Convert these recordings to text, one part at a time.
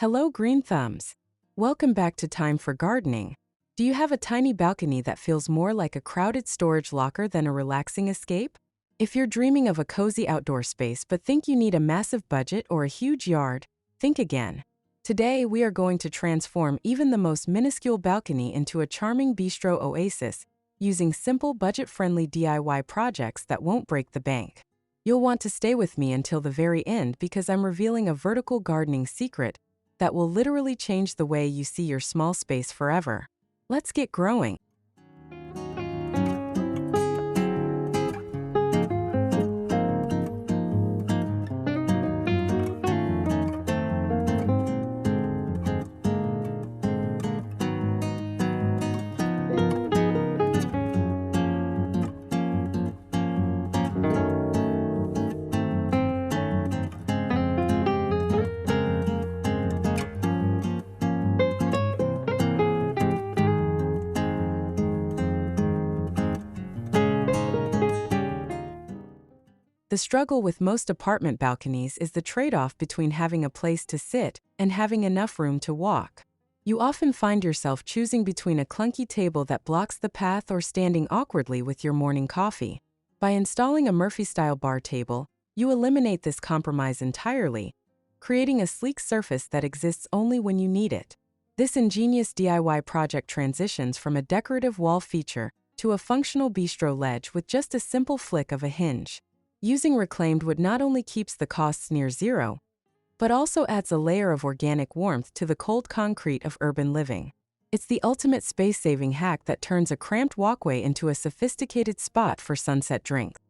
Hello, green thumbs. Welcome back to Time for Gardening. Do you have a tiny balcony that feels more like a crowded storage locker than a relaxing escape? If you're dreaming of a cozy outdoor space but think you need a massive budget or a huge yard, think again. Today, we are going to transform even the most minuscule balcony into a charming bistro oasis using simple, budget-friendly DIY projects that won't break the bank. You'll want to stay with me until the very end because I'm revealing a vertical gardening secret that will literally change the way you see your small space forever. Let's get growing. The struggle with most apartment balconies is the trade-off between having a place to sit and having enough room to walk. You often find yourself choosing between a clunky table that blocks the path or standing awkwardly with your morning coffee. By installing a Murphy-style bar table, you eliminate this compromise entirely, creating a sleek surface that exists only when you need it. This ingenious DIY project transitions from a decorative wall feature to a functional bistro ledge with just a simple flick of a hinge. Using reclaimed wood not only keeps the costs near zero, but also adds a layer of organic warmth to the cold concrete of urban living. It's the ultimate space-saving hack that turns a cramped walkway into a sophisticated spot for sunset drinks.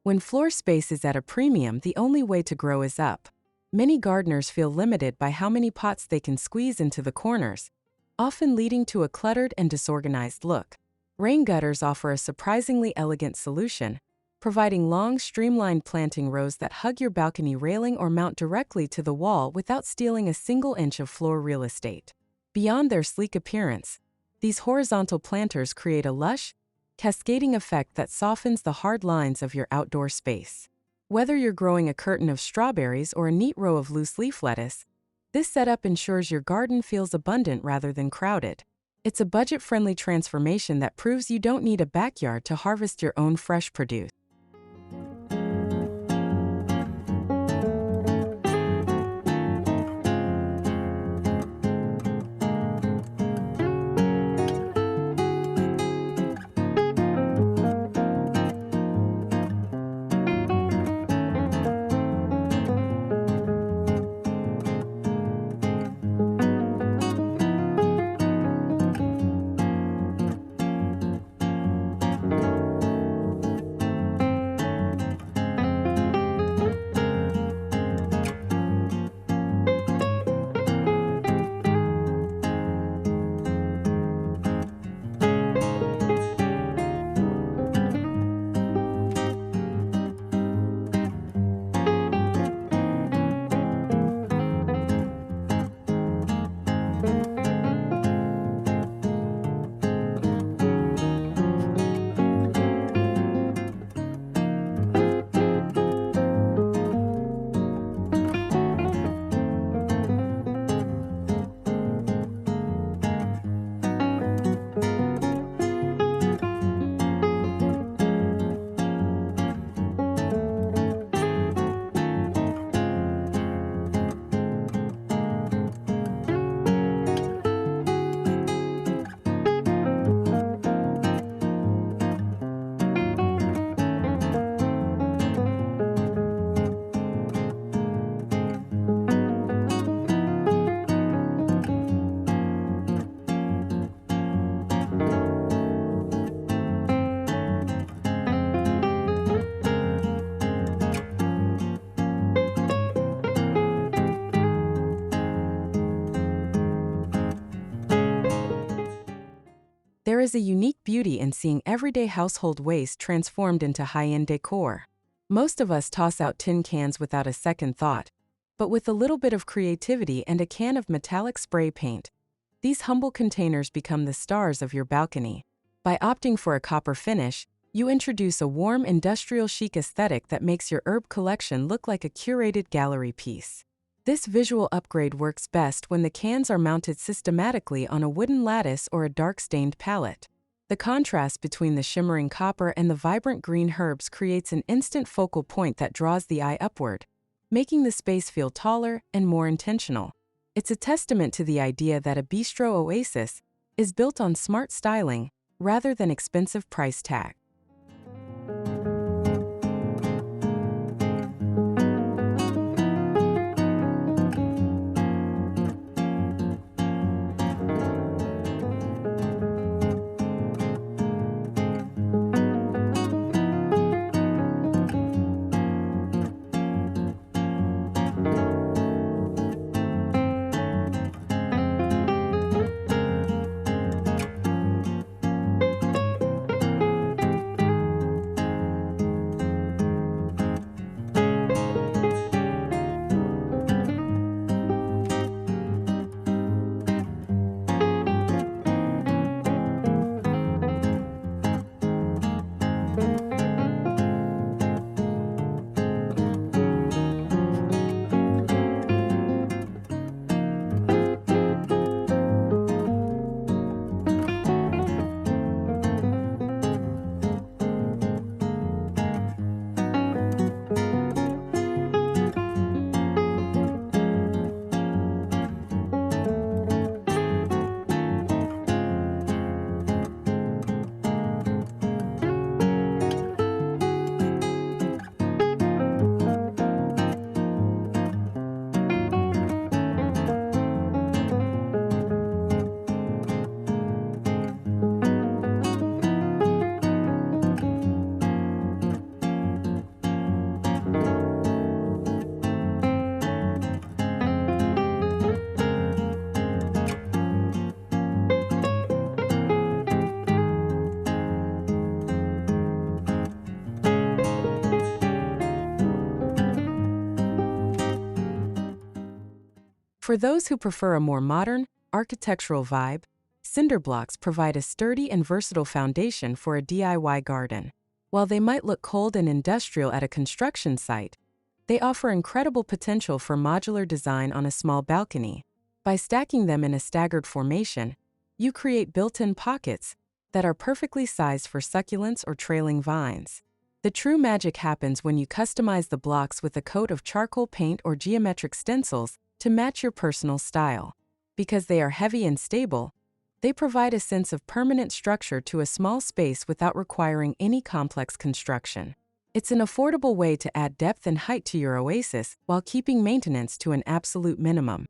When floor space is at a premium, the only way to grow is up. Many gardeners feel limited by how many pots they can squeeze into the corners, often leading to a cluttered and disorganized look. Rain gutters offer a surprisingly elegant solution, providing long, streamlined planting rows that hug your balcony railing or mount directly to the wall without stealing a single inch of floor real estate. Beyond their sleek appearance, these horizontal planters create a lush, cascading effect that softens the hard lines of your outdoor space. Whether you're growing a curtain of strawberries or a neat row of loose-leaf lettuce, this setup ensures your garden feels abundant rather than crowded. It's a budget-friendly transformation that proves you don't need a backyard to harvest your own fresh produce. There is a unique beauty in seeing everyday household waste transformed into high-end decor. Most of us toss out tin cans without a second thought, but with a little bit of creativity and a can of metallic spray paint, these humble containers become the stars of your balcony. By opting for a copper finish, you introduce a warm industrial chic aesthetic that makes your herb collection look like a curated gallery piece. This visual upgrade works best when the cans are mounted systematically on a wooden lattice or a dark-stained pallet. The contrast between the shimmering copper and the vibrant green herbs creates an instant focal point that draws the eye upward, making the space feel taller and more intentional. It's a testament to the idea that a Bistro Oasis is built on smart styling rather than expensive price tag. For those who prefer a more modern, architectural vibe, cinder blocks provide a sturdy and versatile foundation for a DIY garden. While they might look cold and industrial at a construction site, they offer incredible potential for modular design on a small balcony. By stacking them in a staggered formation, you create built-in pockets that are perfectly sized for succulents or trailing vines. The true magic happens when you customize the blocks with a coat of charcoal paint or geometric stencils to match your personal style. Because they are heavy and stable, they provide a sense of permanent structure to a small space without requiring any complex construction. It's an affordable way to add depth and height to your oasis while keeping maintenance to an absolute minimum.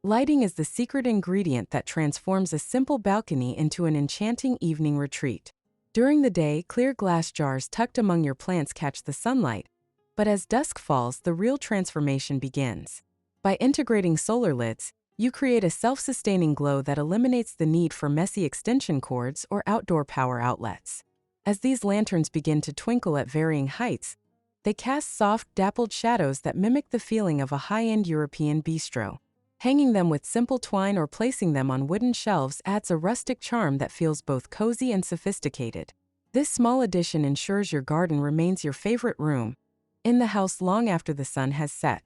Lighting is the secret ingredient that transforms a simple balcony into an enchanting evening retreat. During the day, clear glass jars tucked among your plants catch the sunlight, but as dusk falls, the real transformation begins. By integrating solar lids, you create a self-sustaining glow that eliminates the need for messy extension cords or outdoor power outlets. As these lanterns begin to twinkle at varying heights, they cast soft, dappled shadows that mimic the feeling of a high-end European bistro. Hanging them with simple twine or placing them on wooden shelves adds a rustic charm that feels both cozy and sophisticated. This small addition ensures your garden remains your favorite room in the house long after the sun has set.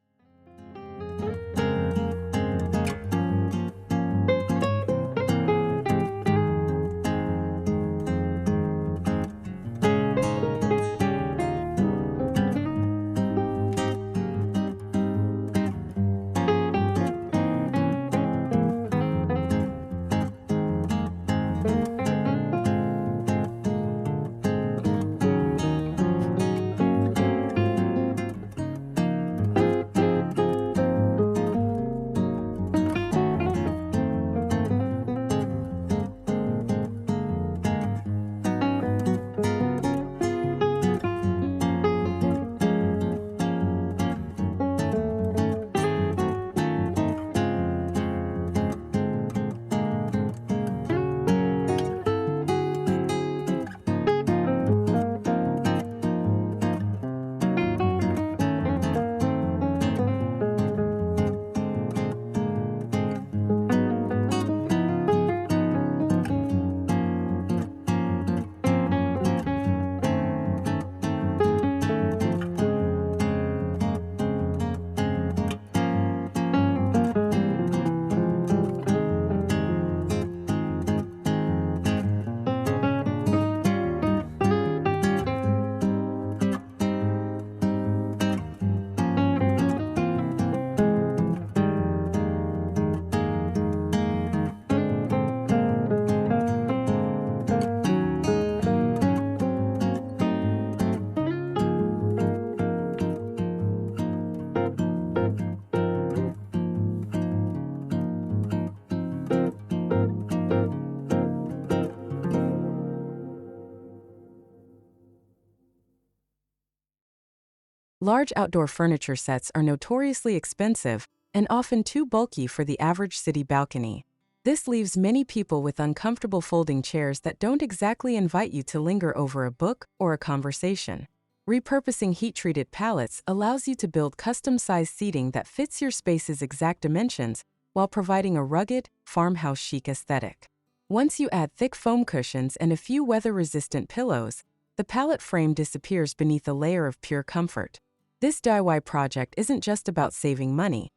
Large outdoor furniture sets are notoriously expensive and often too bulky for the average city balcony. This leaves many people with uncomfortable folding chairs that don't exactly invite you to linger over a book or a conversation. Repurposing heat-treated pallets allows you to build custom-sized seating that fits your space's exact dimensions while providing a rugged, farmhouse chic aesthetic. Once you add thick foam cushions and a few weather-resistant pillows, the pallet frame disappears beneath a layer of pure comfort. This DIY project isn't just about saving money.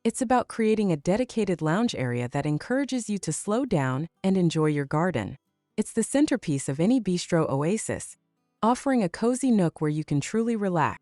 It's about creating a dedicated lounge area that encourages you to slow down and enjoy your garden. It's the centerpiece of any Bistro Oasis, offering a cozy nook where you can truly relax.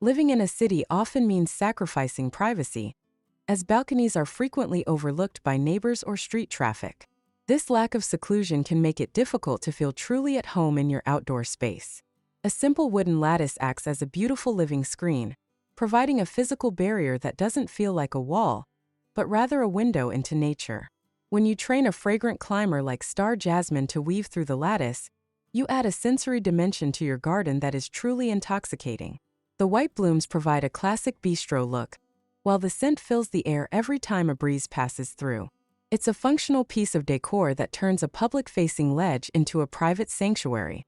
Living in a city often means sacrificing privacy, as balconies are frequently overlooked by neighbors or street traffic. This lack of seclusion can make it difficult to feel truly at home in your outdoor space. A simple wooden lattice acts as a beautiful living screen, providing a physical barrier that doesn't feel like a wall, but rather a window into nature. When you train a fragrant climber like star jasmine to weave through the lattice, you add a sensory dimension to your garden that is truly intoxicating. The white blooms provide a classic bistro look, while the scent fills the air every time a breeze passes through. It's a functional piece of decor that turns a public-facing ledge into a private sanctuary.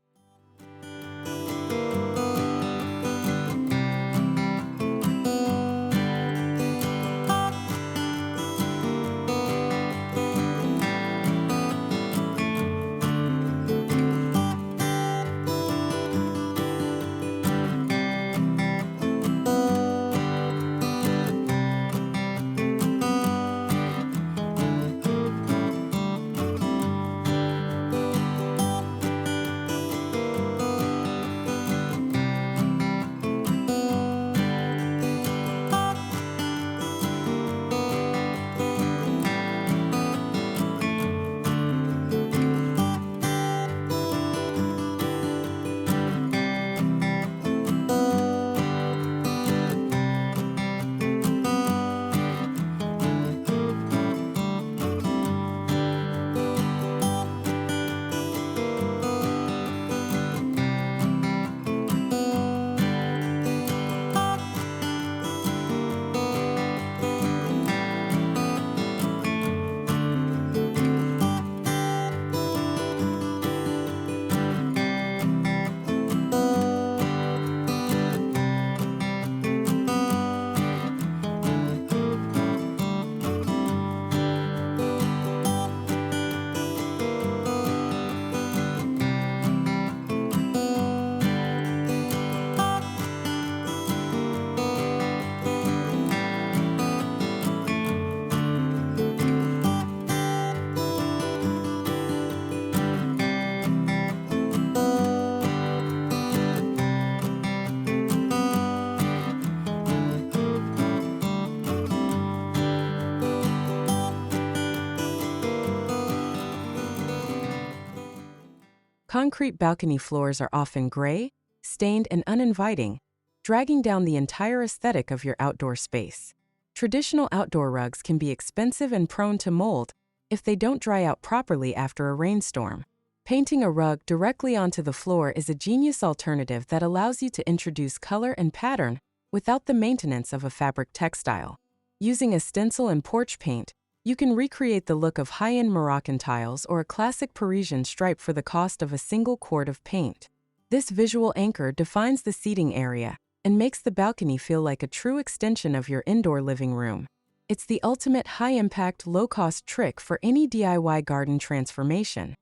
Concrete balcony floors are often gray, stained, and uninviting, dragging down the entire aesthetic of your outdoor space. Traditional outdoor rugs can be expensive and prone to mold if they don't dry out properly after a rainstorm. Painting a rug directly onto the floor is a genius alternative that allows you to introduce color and pattern without the maintenance of a fabric textile. Using a stencil and porch paint, you can recreate the look of high-end Moroccan tiles or a classic Parisian stripe for the cost of a single quart of paint. This visual anchor defines the seating area and makes the balcony feel like a true extension of your indoor living room. It's the ultimate high-impact, low-cost trick for any DIY garden transformation.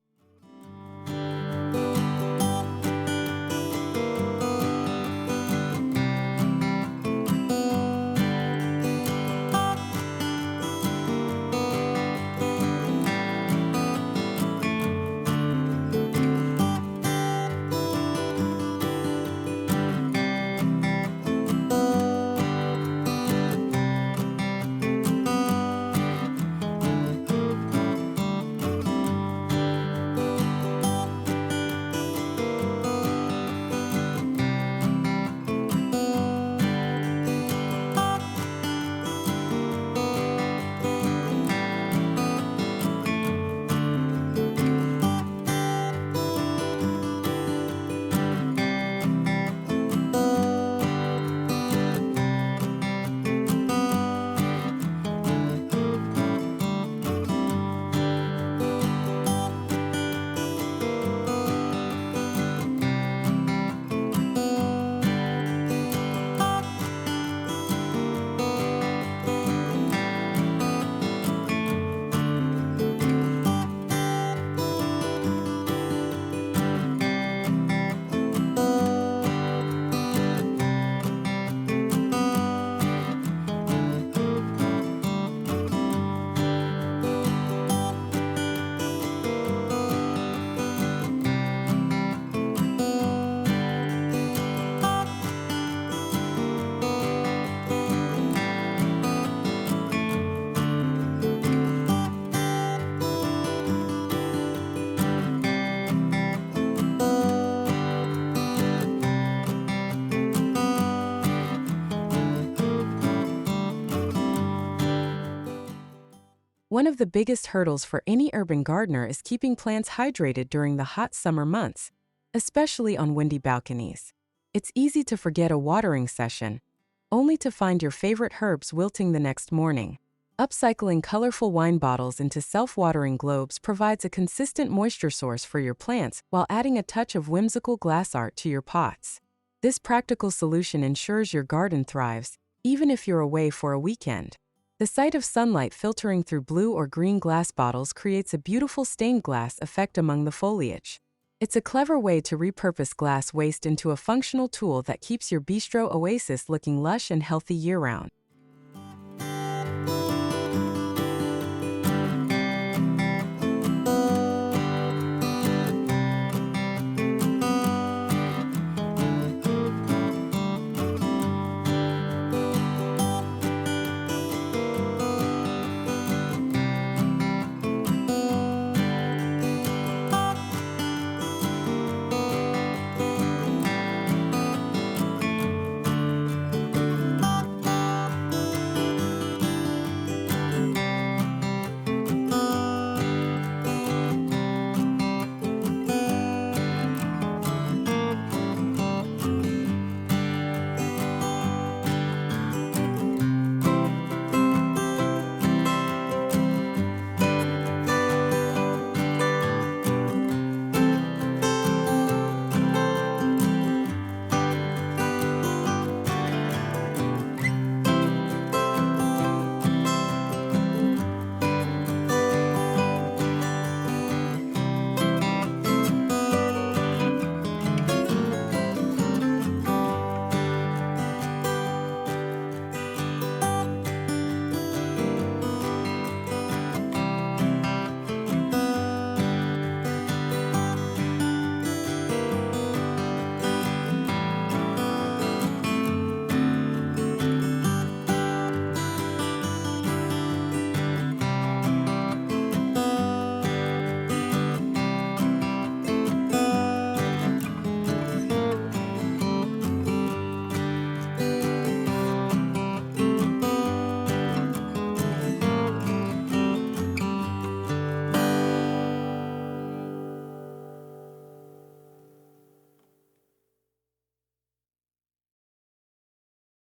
One of the biggest hurdles for any urban gardener is keeping plants hydrated during the hot summer months, especially on windy balconies. It's easy to forget a watering session, only to find your favorite herbs wilting the next morning. Upcycling colorful wine bottles into self-watering globes provides a consistent moisture source for your plants while adding a touch of whimsical glass art to your pots. This practical solution ensures your garden thrives, even if you're away for a weekend. The sight of sunlight filtering through blue or green glass bottles creates a beautiful stained glass effect among the foliage. It's a clever way to repurpose glass waste into a functional tool that keeps your Bistro Oasis looking lush and healthy year-round.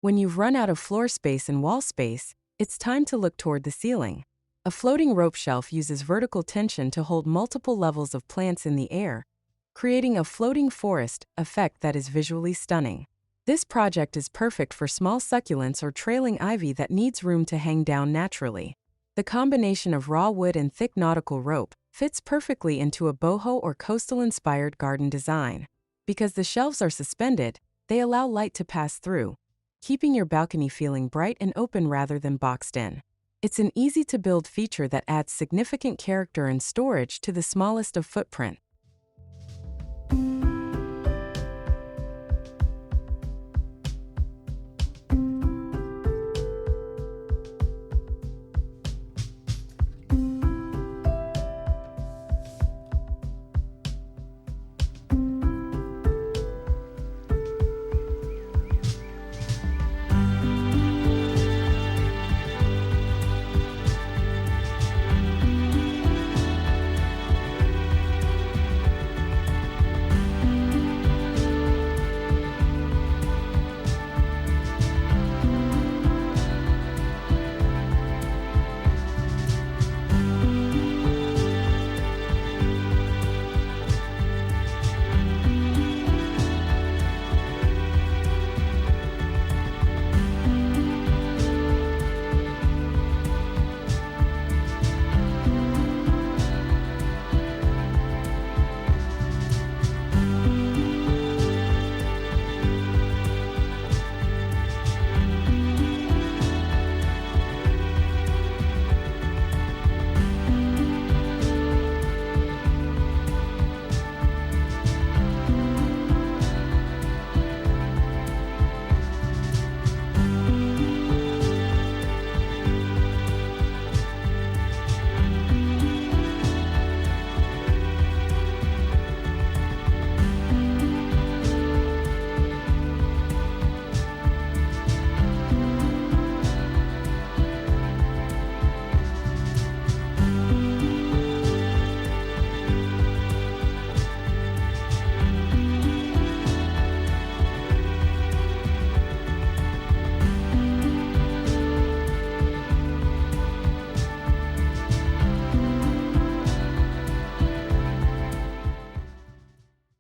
When you've run out of floor space and wall space, it's time to look toward the ceiling. A floating rope shelf uses vertical tension to hold multiple levels of plants in the air, creating a floating forest effect that is visually stunning. This project is perfect for small succulents or trailing ivy that needs room to hang down naturally. The combination of raw wood and thick nautical rope fits perfectly into a boho or coastal-inspired garden design. Because the shelves are suspended, they allow light to pass through, keeping your balcony feeling bright and open rather than boxed in. It's an easy-to-build feature that adds significant character and storage to the smallest of footprint.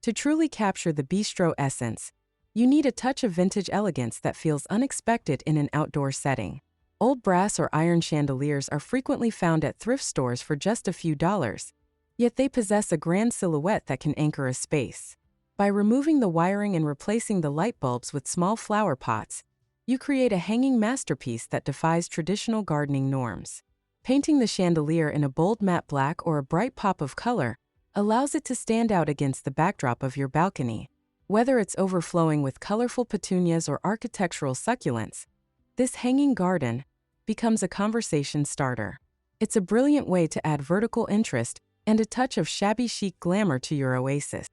To truly capture the bistro essence, you need a touch of vintage elegance that feels unexpected in an outdoor setting. Old brass or iron chandeliers are frequently found at thrift stores for just a few dollars, yet they possess a grand silhouette that can anchor a space. By removing the wiring and replacing the light bulbs with small flower pots, you create a hanging masterpiece that defies traditional gardening norms. Painting the chandelier in a bold matte black or a bright pop of color allows it to stand out against the backdrop of your balcony. Whether it's overflowing with colorful petunias or architectural succulents, this hanging garden becomes a conversation starter. It's a brilliant way to add vertical interest and a touch of shabby chic glamour to your oasis.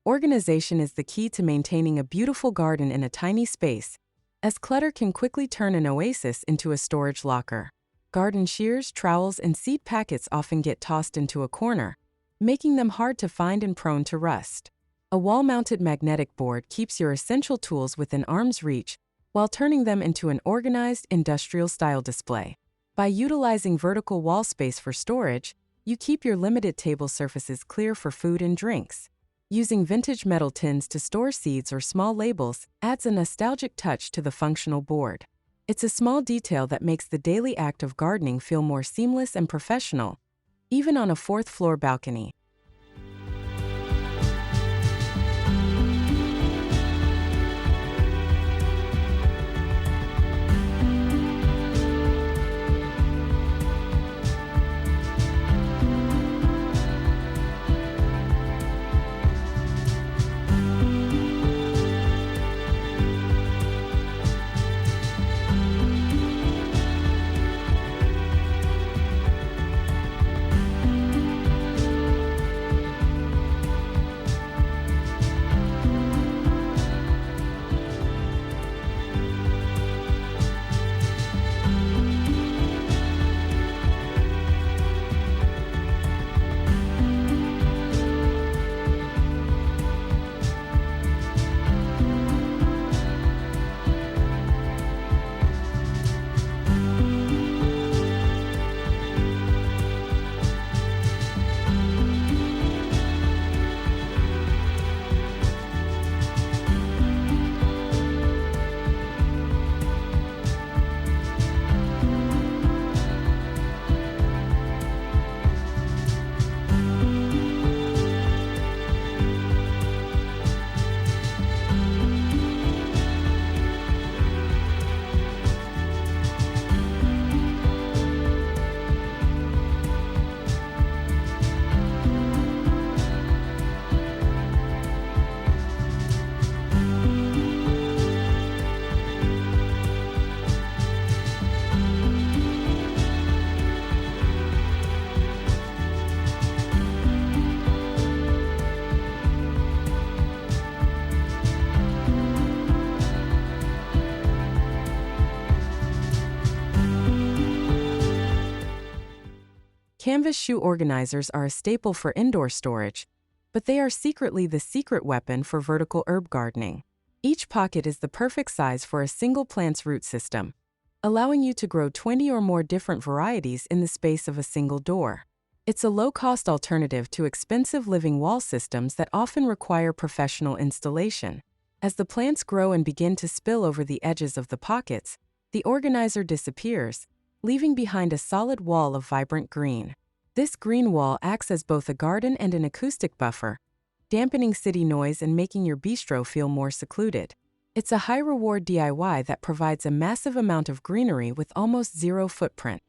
Organization is the key to maintaining a beautiful garden in a tiny space, as clutter can quickly turn an oasis into a storage locker. Garden shears, trowels, and seed packets often get tossed into a corner, making them hard to find and prone to rust. A wall-mounted magnetic board keeps your essential tools within arm's reach while turning them into an organized, industrial-style display. By utilizing vertical wall space for storage, you keep your limited table surfaces clear for food and drinks. Using vintage metal tins to store seeds or small labels adds a nostalgic touch to the functional board. It's a small detail that makes the daily act of gardening feel more seamless and professional, even on a fourth-floor balcony. Canvas shoe organizers are a staple for indoor storage, but they are secretly the secret weapon for vertical herb gardening. Each pocket is the perfect size for a single plant's root system, allowing you to grow 20 or more different varieties in the space of a single door. It's a low-cost alternative to expensive living wall systems that often require professional installation. As the plants grow and begin to spill over the edges of the pockets, the organizer disappears, leaving behind a solid wall of vibrant green. This green wall acts as both a garden and an acoustic buffer, dampening city noise and making your bistro feel more secluded. It's a high-reward DIY that provides a massive amount of greenery with almost zero footprint.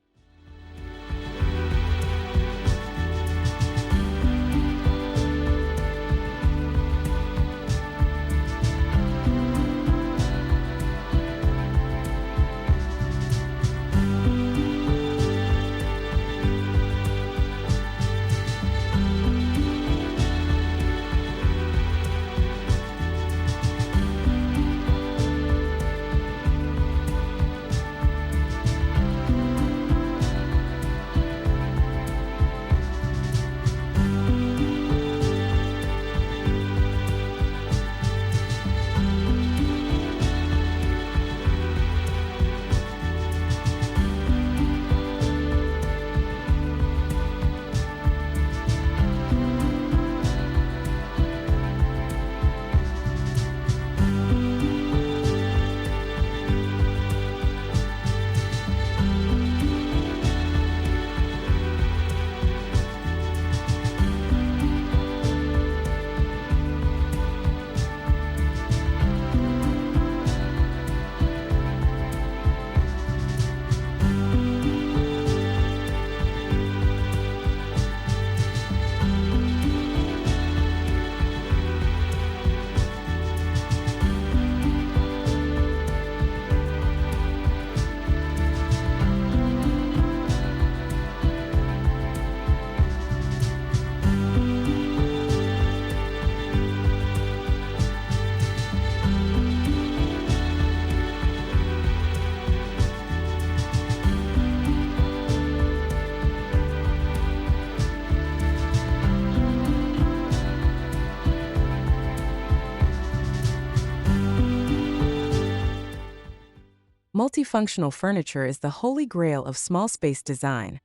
Multifunctional furniture is the holy grail of small space design,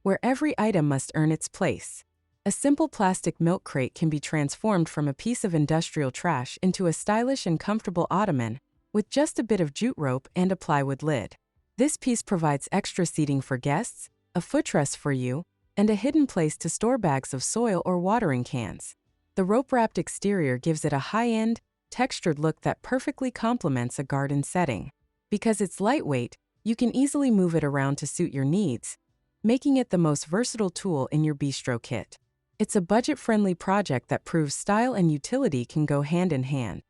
where every item must earn its place. A simple plastic milk crate can be transformed from a piece of industrial trash into a stylish and comfortable ottoman, with just a bit of jute rope and a plywood lid. This piece provides extra seating for guests, a footrest for you, and a hidden place to store bags of soil or watering cans. The rope-wrapped exterior gives it a high-end, textured look that perfectly complements a garden setting. Because it's lightweight, you can easily move it around to suit your needs, making it the most versatile tool in your bistro kit. It's a budget-friendly project that proves style and utility can go hand in hand.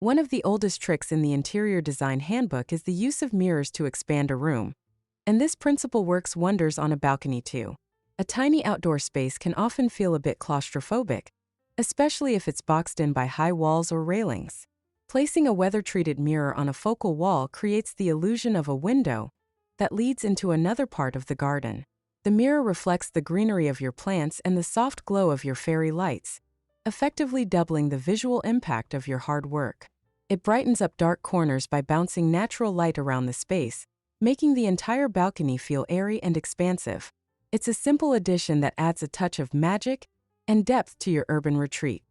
One of the oldest tricks in the interior design handbook is the use of mirrors to expand a room. And this principle works wonders on a balcony too. A tiny outdoor space can often feel a bit claustrophobic, especially if it's boxed in by high walls or railings. Placing a weather-treated mirror on a focal wall creates the illusion of a window that leads into another part of the garden. The mirror reflects the greenery of your plants and the soft glow of your fairy lights, effectively doubling the visual impact of your hard work. It brightens up dark corners by bouncing natural light around the space, making the entire balcony feel airy and expansive. It's a simple addition that adds a touch of magic and depth to your urban retreat.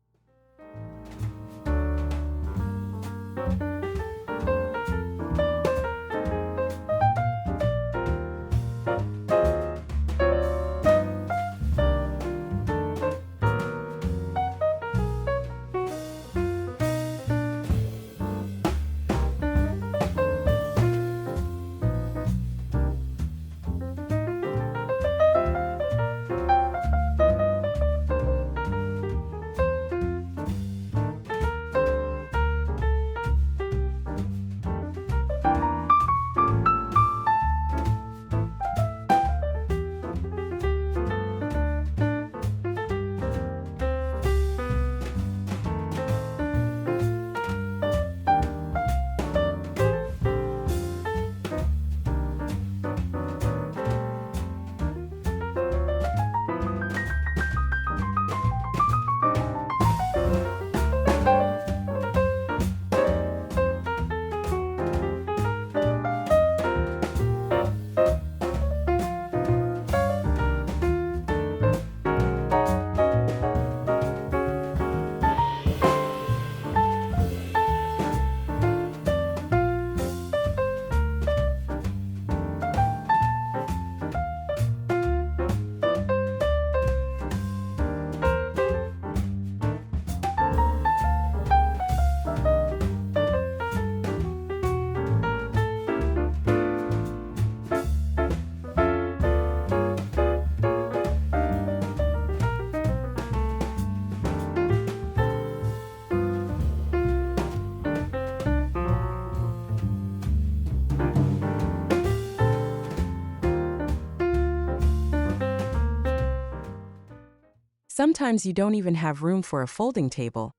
Sometimes you don't even have room for a folding table,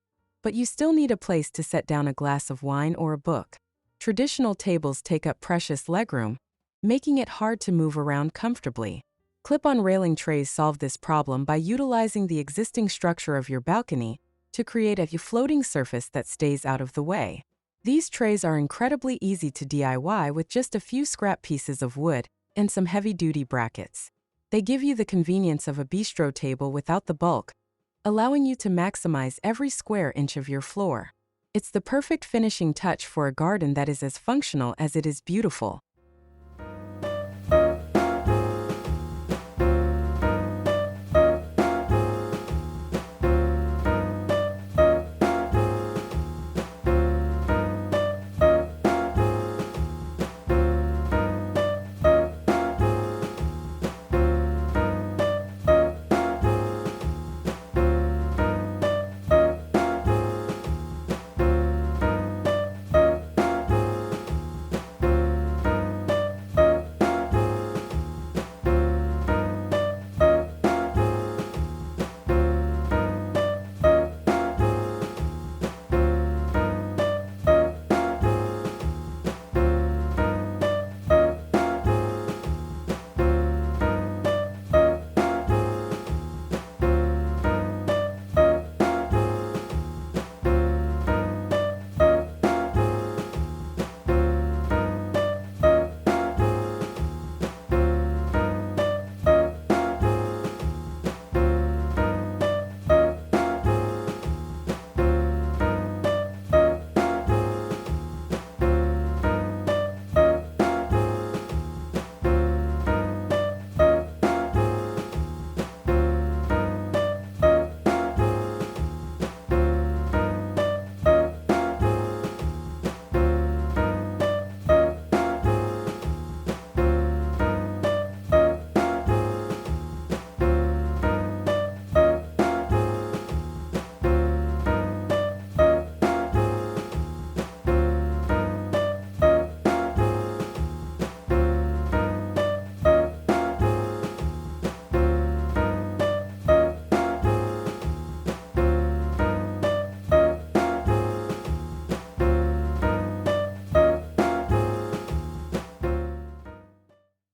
but you still need a place to set down a glass of wine or a book. Traditional tables take up precious legroom, making it hard to move around comfortably. Clip-on railing trays solve this problem by utilizing the existing structure of your balcony to create a floating surface that stays out of the way. These trays are incredibly easy to DIY with just a few scrap pieces of wood and some heavy-duty brackets. They give you the convenience of a bistro table without the bulk, allowing you to maximize every square inch of your floor. It's the perfect finishing touch for a garden that is as functional as it is beautiful.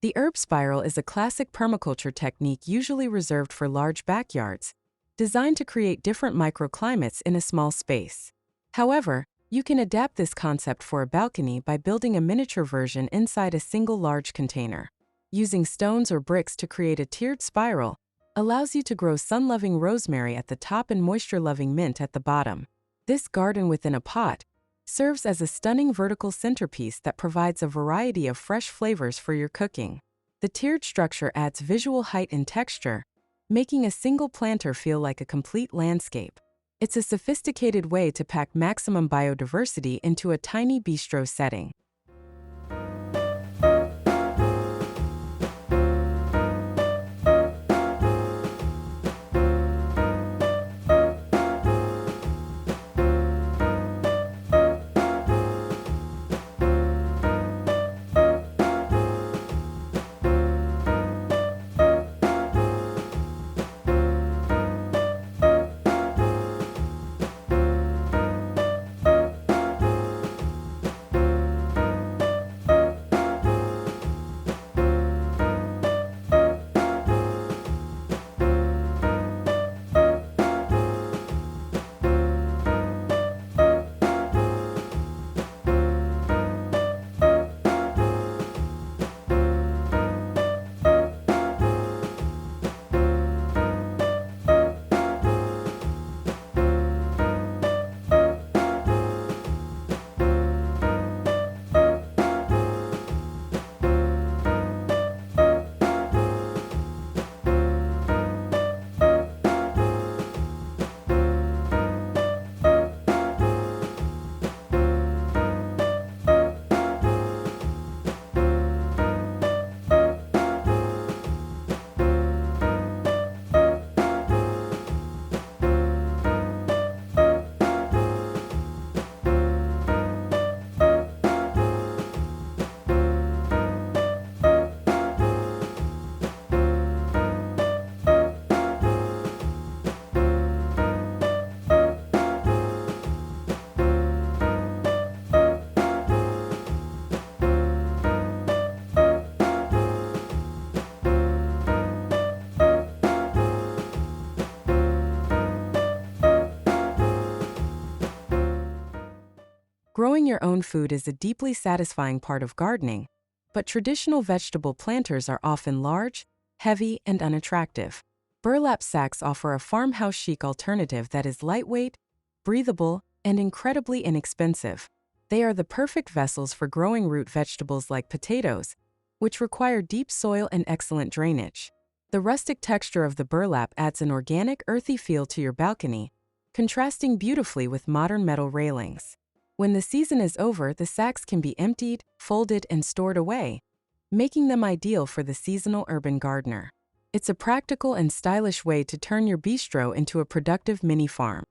The herb spiral is a classic permaculture technique usually reserved for large backyards, designed to create different microclimates in a small space. However, you can adapt this concept for a balcony by building a miniature version inside a single large container. Using stones or bricks to create a tiered spiral allows you to grow sun-loving rosemary at the top and moisture-loving mint at the bottom. This garden within a pot serves as a stunning vertical centerpiece that provides a variety of fresh flavors for your cooking. The tiered structure adds visual height and texture, making a single planter feel like a complete landscape. It's a sophisticated way to pack maximum biodiversity into a tiny bistro setting. Growing your own food is a deeply satisfying part of gardening, but traditional vegetable planters are often large, heavy, and unattractive. Burlap sacks offer a farmhouse chic alternative that is lightweight, breathable, and incredibly inexpensive. They are the perfect vessels for growing root vegetables like potatoes, which require deep soil and excellent drainage. The rustic texture of the burlap adds an organic, earthy feel to your balcony, contrasting beautifully with modern metal railings. When the season is over, the sacks can be emptied, folded, and stored away, making them ideal for the seasonal urban gardener. It's a practical and stylish way to turn your bistro into a productive mini farm.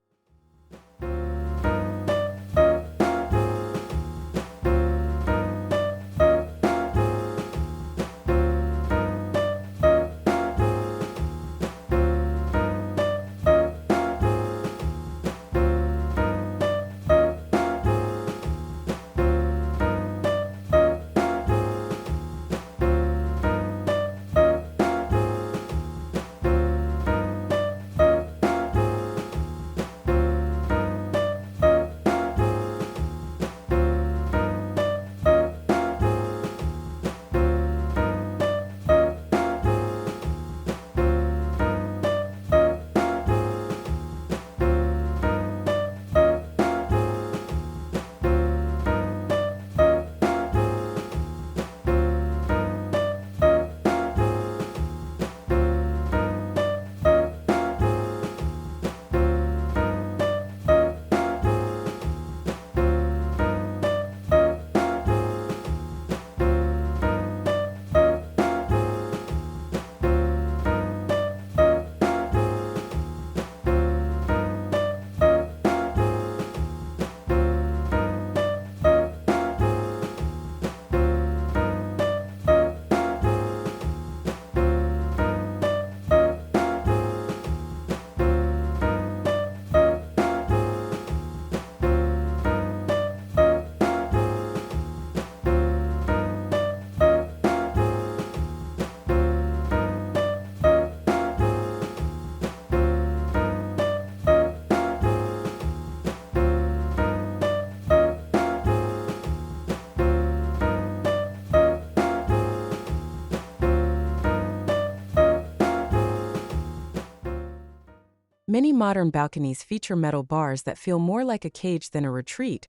Many modern balconies feature metal bars that feel more like a cage than a retreat,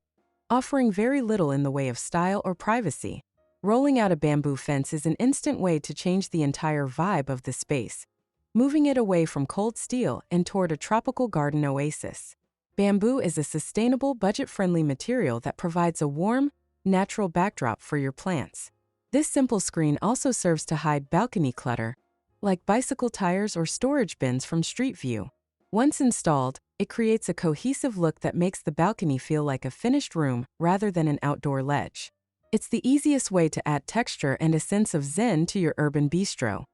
offering very little in the way of style or privacy. Rolling out a bamboo fence is an instant way to change the entire vibe of the space, moving it away from cold steel and toward a tropical garden oasis. Bamboo is a sustainable, budget-friendly material that provides a warm, natural backdrop for your plants. This simple screen also serves to hide balcony clutter, like bicycle tires or storage bins from street view. Once installed, it creates a cohesive look that makes the balcony feel like a finished room rather than an outdoor ledge. It's the easiest way to add texture and a sense of zen to your urban bistro.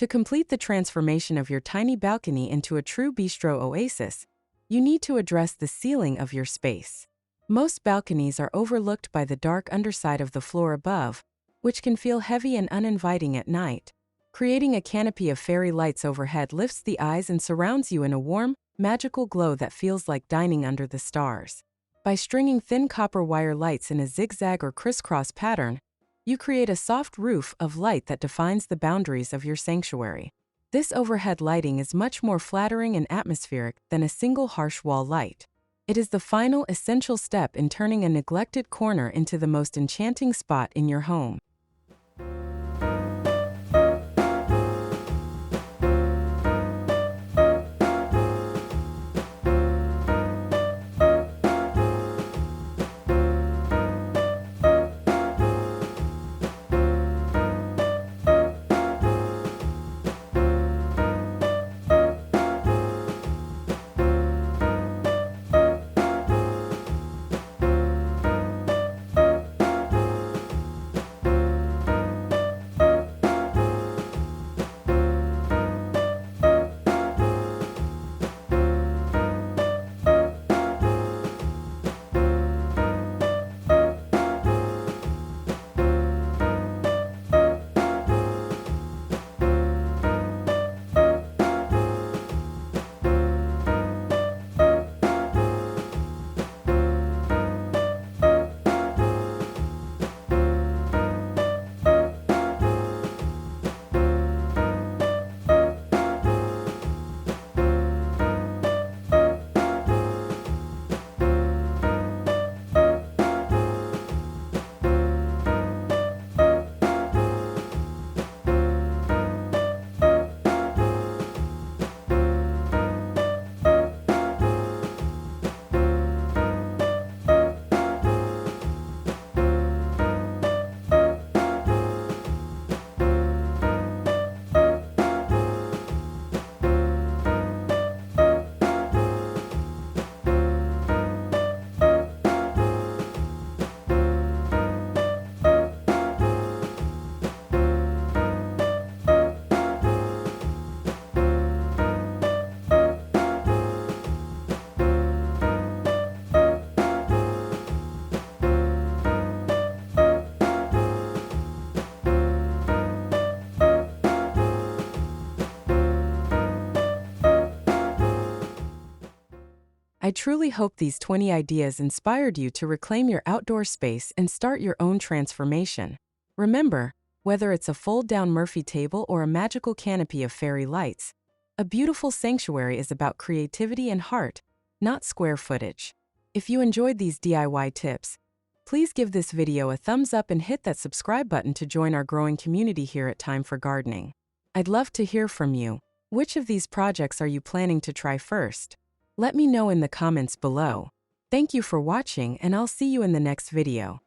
To complete the transformation of your tiny balcony into a true bistro oasis, you need to address the ceiling of your space. Most balconies are overlooked by the dark underside of the floor above, which can feel heavy and uninviting at night. Creating a canopy of fairy lights overhead lifts the eyes and surrounds you in a warm, magical glow that feels like dining under the stars. By stringing thin copper wire lights in a zigzag or crisscross pattern, you create a soft roof of light that defines the boundaries of your sanctuary. This overhead lighting is much more flattering and atmospheric than a single harsh wall light. It is the final essential step in turning a neglected corner into the most enchanting spot in your home. I truly hope these 20 ideas inspired you to reclaim your outdoor space and start your own transformation. Remember, whether it's a fold-down Murphy table or a magical canopy of fairy lights, a beautiful sanctuary is about creativity and heart, not square footage. If you enjoyed these DIY tips, please give this video a thumbs up and hit that subscribe button to join our growing community here at Thyme for Gardening. I'd love to hear from you. Which of these projects are you planning to try first? Let me know in the comments below. Thank you for watching, and I'll see you in the next video.